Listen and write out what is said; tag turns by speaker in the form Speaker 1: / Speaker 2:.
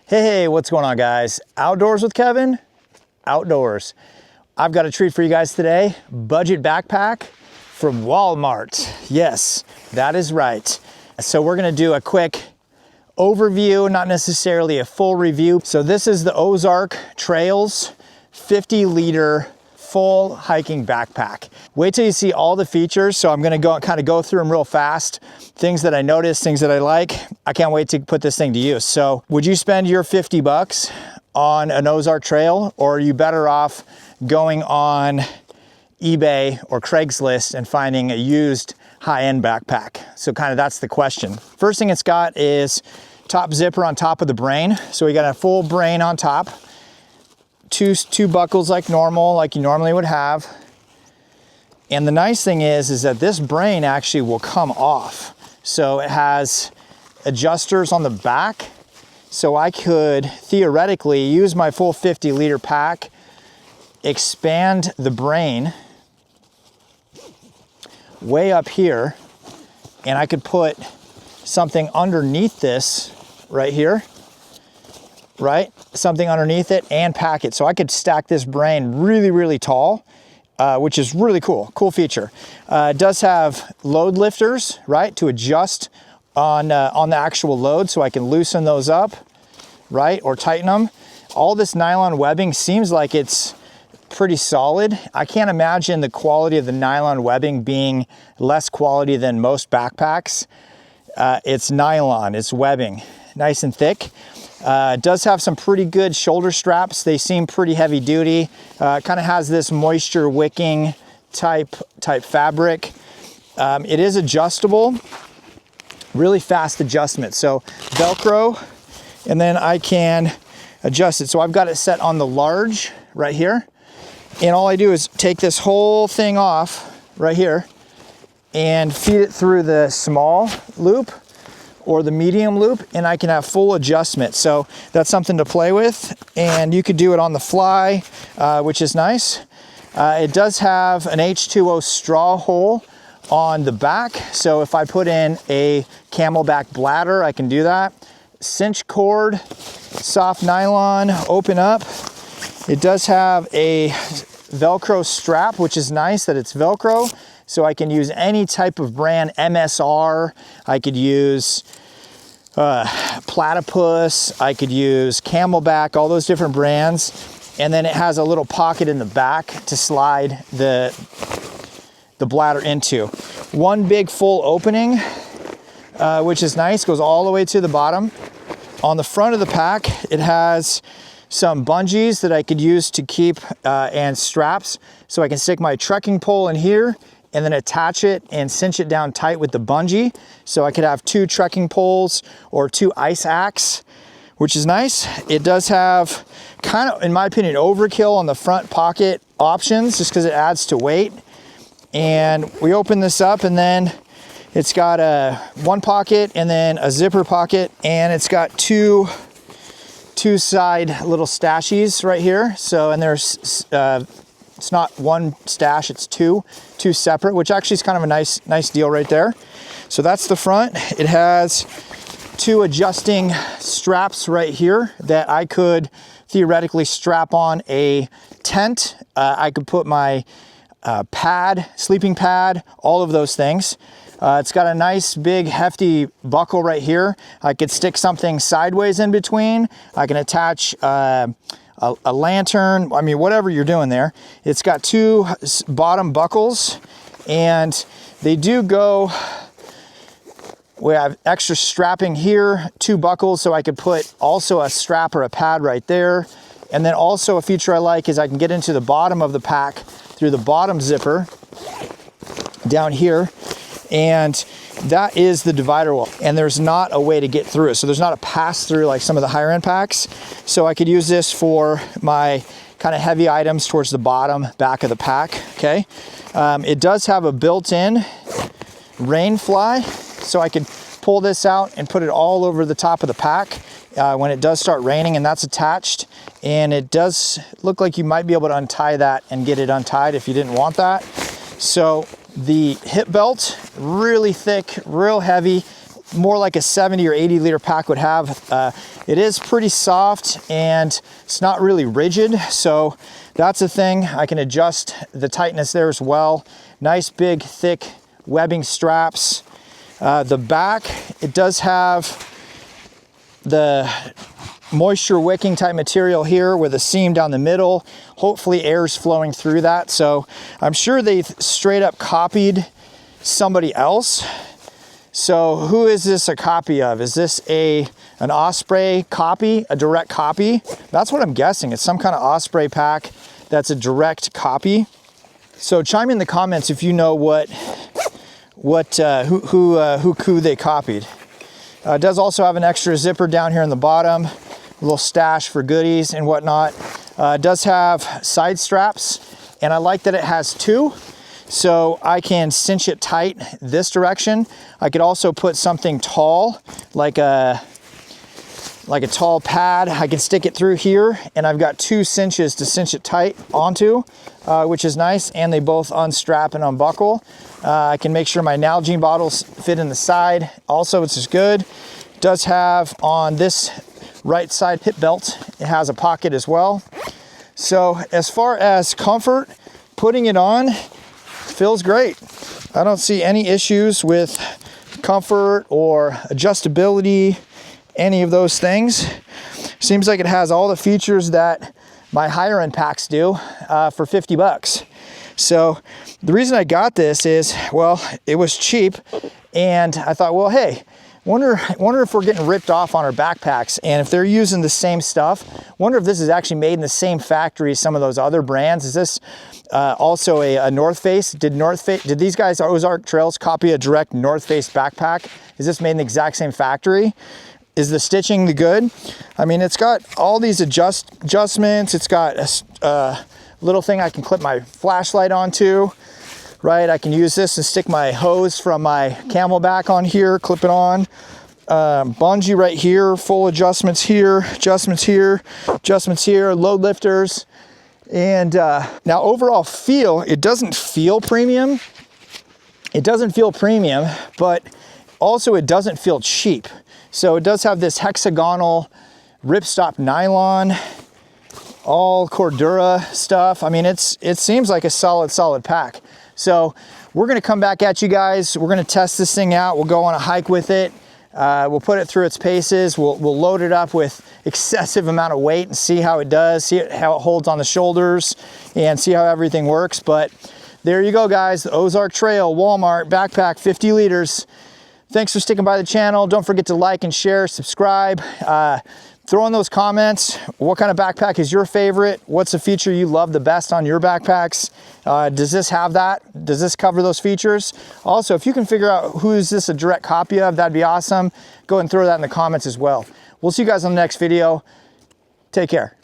Speaker 1: Hey, what's going on, guys? Outdoors with Kevin, outdoors. I've got a treat for you guys today. Budget backpack from Walmart. Yes, that is right. So we're gonna do a quick overview, not necessarily a full review. So this is the Ozark Trails 50-liter full hiking backpack. Wait till you see all the features. So I'm gonna go through them real fast. Things that I noticed, things that I like. I can't wait to put this thing to use. So would you spend your 50 bucks on an Ozark Trail, or are you better off going on eBay or Craigslist and finding a used high-end backpack? So kind of that's the question. First thing it's got is top zipper on top of the brain. So we got a full brain on top. Two buckles like normal, like you normally would have. And the nice thing is that this brain actually will come off. So it has adjusters on the back. So I could theoretically use my full 50-liter pack, expand the brain way up here, and I could put something underneath this right here. Right? Something underneath it and pack it. So I could stack this brain really, really tall, which is really cool. Cool feature. It does have load lifters, right? To adjust on the actual load, so I can loosen those up, right? Or tighten them. All this nylon webbing seems like it's pretty solid. I can't imagine the quality of the nylon webbing being less quality than most backpacks. It's nylon, it's webbing, nice and thick. It does have some pretty good shoulder straps. They seem pretty heavy duty. Kind of has this moisture wicking type fabric. It is adjustable, really fast adjustment. So Velcro, and then I can adjust it. So I've got it set on the large right here. And all I do is take this whole thing off right here and feed it through the small loop or the medium loop, and I can have full adjustment. So that's something to play with, and you could do it on the fly, which is nice. It does have an H2O straw hole on the back. So if I put in a camelback bladder, I can do that. Cinch cord, soft nylon, open up. It does have a Velcro strap, which is nice that it's Velcro. So I can use any type of brand, MSR, I could use Platypus, I could use Camelback, all those different brands. And then it has a little pocket in the back to slide the bladder into. One big full opening, which is nice, goes all the way to the bottom. On the front of the pack, it has some bungees that I could use to keep and straps. So I can stick my trekking pole in here and then attach it and cinch it down tight with the bungee. So I could have 2 trekking poles or 2 ice axe, which is nice. It does have kind of, in my opinion, overkill on the front pocket options, just because it adds to weight. And we open this up, and then it's got one pocket and then a zipper pocket, and it's got two side little stashies right here. So, and there's it's not one stash, it's two separate, which actually is kind of a nice deal right there. So that's the front. It has 2 adjusting straps right here that I could theoretically strap on a tent. I could put my pad, sleeping pad, all of those things. It's got a nice big hefty buckle right here. I could stick something sideways in between. I can attach a lantern, I mean, whatever you're doing there. It's got 2 bottom buckles, and they do go, we have extra strapping here, 2 buckles, so I could put also a strap or a pad right there. And then also a feature I like is I can get into the bottom of the pack through the bottom zipper down here, and that is the divider wall, and there's not a way to get through it. So there's not a pass through like some of the higher end packs. So I could use this for my kind of heavy items towards the bottom back of the pack, okay? It does have a built-in rain fly, so I could pull this out and put it all over the top of the pack when it does start raining, and that's attached. And it does look like you might be able to untie that and get it untied if you didn't want that. So the hip belt, really thick, real heavy, more like a 70 or 80 liter pack would have. It is pretty soft and it's not really rigid, so that's a thing. I can adjust the tightness there as well. Nice big thick webbing straps. The back, it does have the moisture wicking type material here with a seam down the middle. Hopefully air's flowing through that. So I'm sure they straight up copied somebody else. So who is this a copy of? Is this an Osprey copy, a direct copy? That's what I'm guessing. It's some kind of Osprey pack that's a direct copy. So chime in the comments if you know who they copied. It does also have an extra zipper down here in the bottom, a little stash for goodies and whatnot. It does have side straps, and I like that it has two, so I can cinch it tight this direction. I could also put something tall, like a tall pad. I can stick it through here, and I've got two cinches to cinch it tight onto, which is nice, and they both unstrap and unbuckle. I can make sure my Nalgene bottles fit in the side also, which is good. It does have on this right side hip belt, it has a pocket as well. So as far as comfort, putting it on feels great. I don't see any issues with comfort or adjustability, any of those things. Seems like it has all the features that my higher end packs do for 50 bucks. So the reason I got this is, well, it was cheap, and I thought, well, hey, wonder if we're getting ripped off on our backpacks, and if they're using the same stuff, wonder if this is actually made in the same factory as some of those other brands. Is this also a North Face? Did these guys, Ozark Trails, copy a direct North Face backpack? Is this made in the exact same factory? Is the stitching the good? I mean, it's got all these adjustments. It's got a little thing I can clip my flashlight onto, right? I can use this and stick my hose from my Camelback on here, clip it on. Bungee right here, full adjustments here, adjustments here, adjustments here, load lifters. And now overall feel, it doesn't feel premium. It doesn't feel premium, but also it doesn't feel cheap. So it does have this hexagonal ripstop nylon, all Cordura stuff. I mean, it seems like a solid pack. So we're gonna come back at you guys. We're gonna test this thing out. We'll go on a hike with it. We'll put it through its paces. We'll load it up with excessive amount of weight and see how it does, see how it holds on the shoulders, and see how everything works. But there you go, guys. The Ozark Trail Walmart backpack, 50 liters. Thanks for sticking by the channel. Don't forget to like and share, subscribe. Throw in those comments. What kind of backpack is your favorite? What's the feature you love the best on your backpacks? Does this have that? Does this cover those features? Also, if you can figure out who is this a direct copy of, that'd be awesome. Go ahead and throw that in the comments as well. We'll see you guys on the next video. Take care.